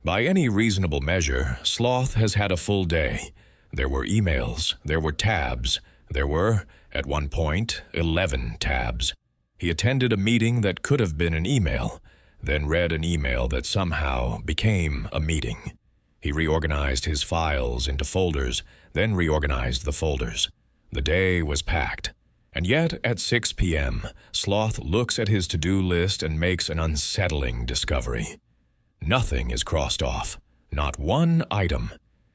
By any reasonable measure, Sloth has had a full day. There were emails, there were tabs, there were, at one point, 11 tabs. He attended a meeting that could have been an email, then read an email that somehow became a meeting. He reorganized his files into folders, then reorganized the folders. The day was packed. And yet, at 6 p.m., Sloth looks at his to-do list and makes an unsettling discovery. Nothing is crossed off. Not one item.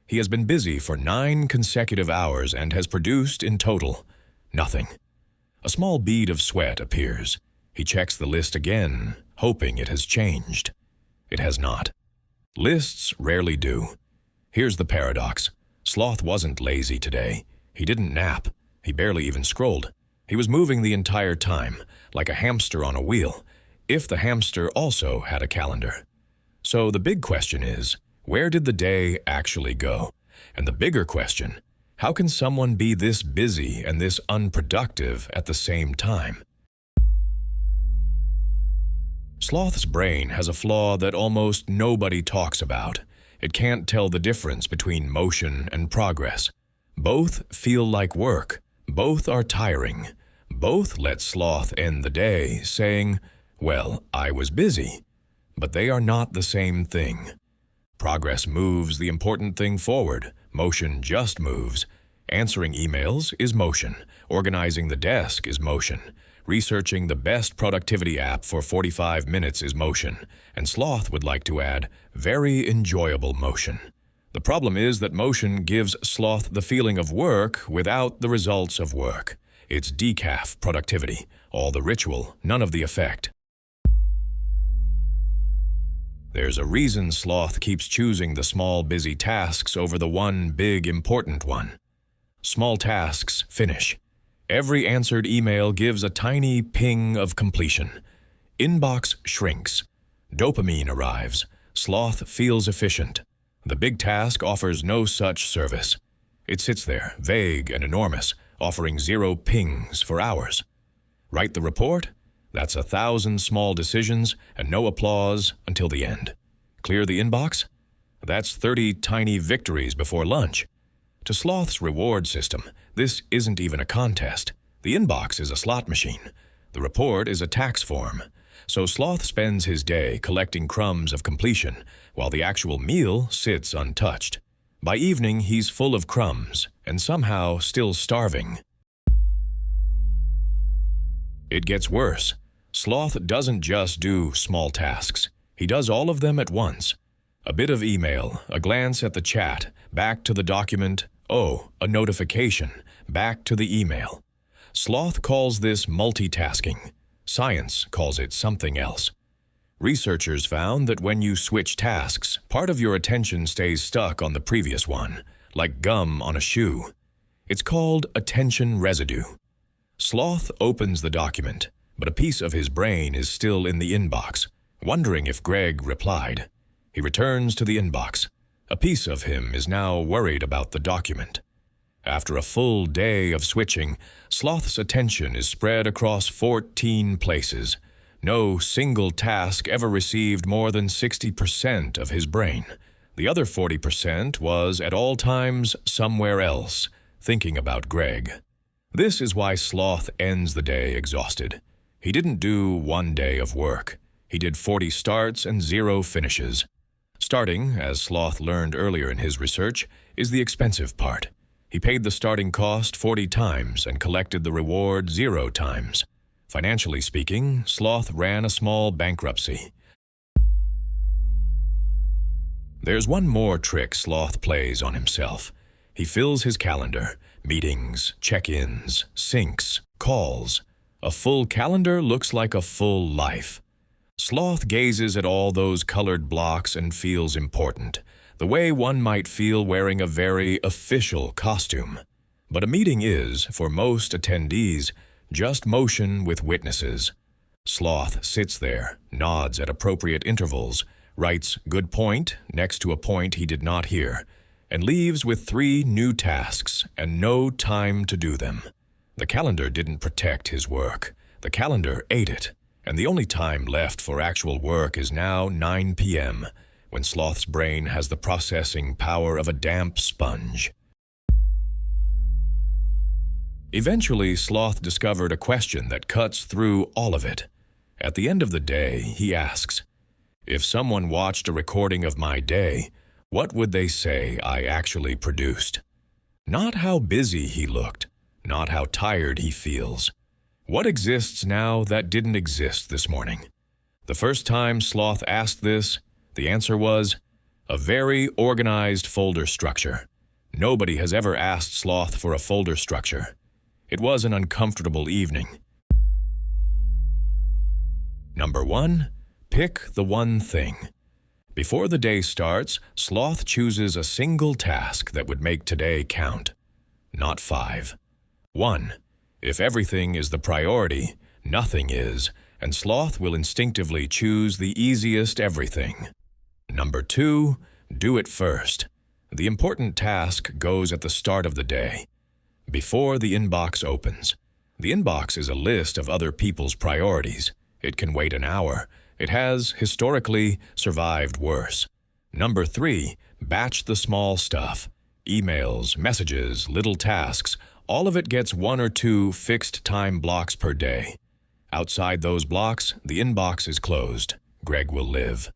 He has been busy for 9 consecutive hours and has produced, in total, nothing. A small bead of sweat appears. He checks the list again, hoping it has changed. It has not. Lists rarely do. Here's the paradox. Sloth wasn't lazy today. He didn't nap. He barely even scrolled. He was moving the entire time, like a hamster on a wheel, if the hamster also had a calendar. So the big question is, where did the day actually go? And the bigger question, how can someone be this busy and this unproductive at the same time? Sloth's brain has a flaw that almost nobody talks about. It can't tell the difference between motion and progress. Both feel like work. Both are tiring. Both let Sloth end the day saying, "Well, I was busy." But they are not the same thing. Progress moves the important thing forward. Motion just moves. Answering emails is motion. Organizing the desk is motion. Researching the best productivity app for 45 minutes is motion. And Sloth would like to add, very enjoyable motion. The problem is that motion gives Sloth the feeling of work without the results of work. It's decaf productivity, all the ritual, none of the effect. There's a reason Sloth keeps choosing the small busy tasks over the one big important one. Small tasks finish. Every answered email gives a tiny ping of completion. Inbox shrinks. Dopamine arrives. Sloth feels efficient. The big task offers no such service. It sits there, vague and enormous, offering 0 pings for hours. Write the report? That's 1,000 small decisions and no applause until the end. Clear the inbox? That's 30 tiny victories before lunch. To Sloth's reward system, this isn't even a contest. The inbox is a slot machine. The report is a tax form. So Sloth spends his day collecting crumbs of completion, while the actual meal sits untouched. By evening, he's full of crumbs, and somehow still starving. It gets worse. Sloth doesn't just do small tasks. He does all of them at once. A bit of email, a glance at the chat, back to the document, oh, a notification, back to the email. Sloth calls this multitasking. Science calls it something else. Researchers found that when you switch tasks, part of your attention stays stuck on the previous one, like gum on a shoe. It's called attention residue. Sloth opens the document, but a piece of his brain is still in the inbox, wondering if Greg replied. He returns to the inbox. A piece of him is now worried about the document. After a full day of switching, Sloth's attention is spread across 14 places. No single task ever received more than 60% of his brain. The other 40% was at all times somewhere else, thinking about Greg. This is why Sloth ends the day exhausted. He didn't do one day of work. He did 40 starts and 0 finishes. Starting, as Sloth learned earlier in his research, is the expensive part. He paid the starting cost 40 times and collected the reward 0 times. Financially speaking, Sloth ran a small bankruptcy. There's one more trick Sloth plays on himself. He fills his calendar, meetings, check-ins, syncs, calls. A full calendar looks like a full life. Sloth gazes at all those colored blocks and feels important, the way one might feel wearing a very official costume. But a meeting is, for most attendees, just motion with witnesses. Sloth sits there, nods at appropriate intervals, writes "good point" next to a point he did not hear, and leaves with 3 new tasks and no time to do them. The calendar didn't protect his work. The calendar ate it, and the only time left for actual work is now 9 p.m., when Sloth's brain has the processing power of a damp sponge. Eventually, Sloth discovered a question that cuts through all of it. At the end of the day, he asks, "If someone watched a recording of my day, what would they say I actually produced?" Not how busy he looked, not how tired he feels. What exists now that didn't exist this morning? The first time Sloth asked this, the answer was a very organized folder structure. Nobody has ever asked Sloth for a folder structure. It was an uncomfortable evening. Number 1. Pick the one thing. Before the day starts, Sloth chooses a single task that would make today count. Not 5. 1. If everything is the priority, nothing is, and Sloth will instinctively choose the easiest everything. Number 2. Do it first. The important task goes at the start of the day, before the inbox opens. The inbox is a list of other people's priorities. It can wait an hour. It has, historically, survived worse. Number 3. Batch the small stuff. Emails, messages, little tasks, all of it gets 1 or 2 fixed time blocks per day. Outside those blocks, the inbox is closed. Greg will live.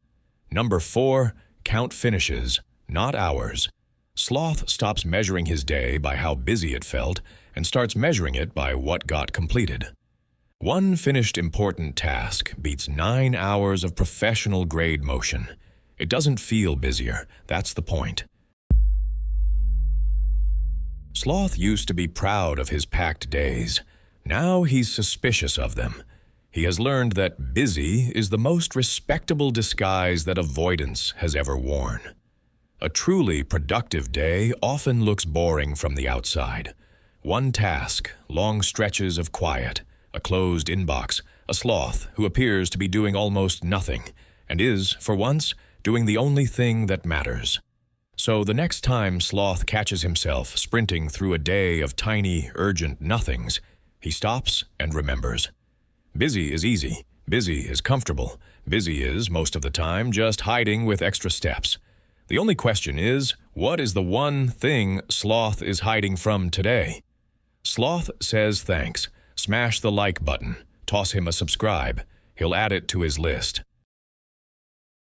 Number 4. Count finishes, not hours. Sloth stops measuring his day by how busy it felt and starts measuring it by what got completed. 1 finished important task beats 9 hours of professional grade motion. It doesn't feel busier, that's the point. Sloth used to be proud of his packed days. Now he's suspicious of them. He has learned that busy is the most respectable disguise that avoidance has ever worn. A truly productive day often looks boring from the outside. 1 task, long stretches of quiet, a closed inbox, a sloth who appears to be doing almost nothing, and is, for once, doing the only thing that matters. So the next time Sloth catches himself sprinting through a day of tiny, urgent nothings, he stops and remembers. Busy is easy. Busy is comfortable. Busy is, most of the time, just hiding with extra steps. The only question is, what is the one thing Sloth is hiding from today? Sloth says thanks. Smash the like button. Toss him a subscribe. He'll add it to his list.